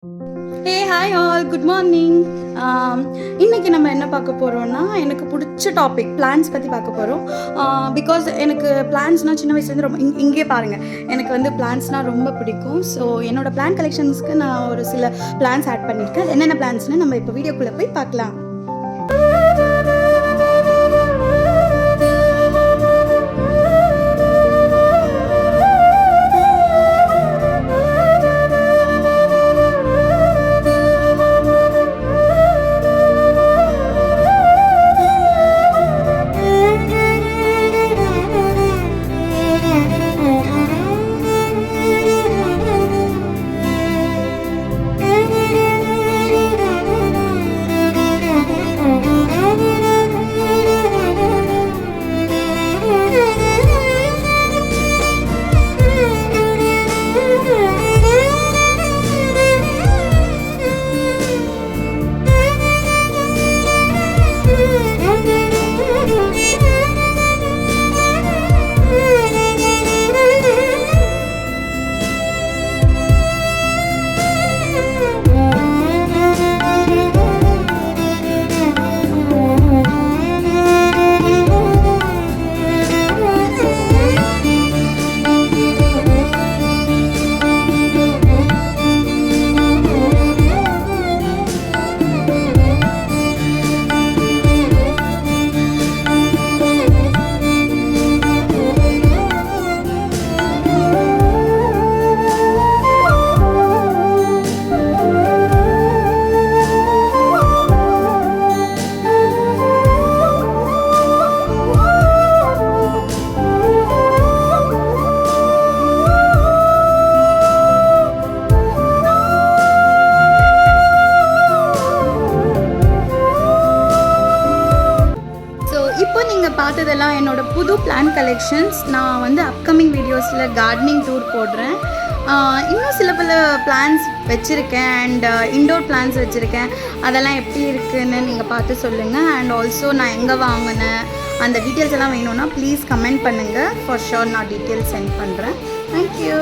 Hey hi all good morning. இன்றைக்கி நம்ம என்ன பார்க்க போகிறோம்னா, எனக்கு பிடிச்ச டாபிக் பிளான்ஸ் பற்றி பார்க்க போகிறோம். பிகாஸ் எனக்கு பிளான்ஸ்னால் சின்ன வயசுலேருந்து ரொம்ப இங்கே பாருங்கள், எனக்கு வந்து பிளான்ஸ்னால் ரொம்ப பிடிக்கும். ஸோ என்னோடய பிளான் கலெக்ஷன்ஸ்க்கு நான் ஒரு சில பிளான்ஸ் ஆட் பண்ணியிருக்கேன். என்னென்ன பிளான்ஸ்னு நம்ம இப்போ வீடியோக்குள்ளே போய் பார்க்கலாம். இப்போ நீங்கள் பார்த்ததெல்லாம் என்னோடய புது பிளான் கலெக்ஷன்ஸ். நான் வந்து அப்கமிங் வீடியோஸில் கார்டனிங் டூர் போடுறேன். இன்னும் சில பல பிளான்ஸ் வச்சுருக்கேன் அண்ட் இன்டோர் பிளான்ஸ் வச்சுருக்கேன். அதெல்லாம் எப்படி இருக்குதுன்னு நீங்கள் பார்த்து சொல்லுங்கள். அண்ட் ஆல்சோ நான் எங்கே வாங்கினேன் அந்த டீட்டெயில்ஸ் எல்லாம் வேணும்னா ப்ளீஸ் கமெண்ட் பண்ணுங்கள். ஃபார் ஷோர் நான் டீட்டெயில்ஸ் சென்ட் பண்ணுறேன். தேங்க்யூ.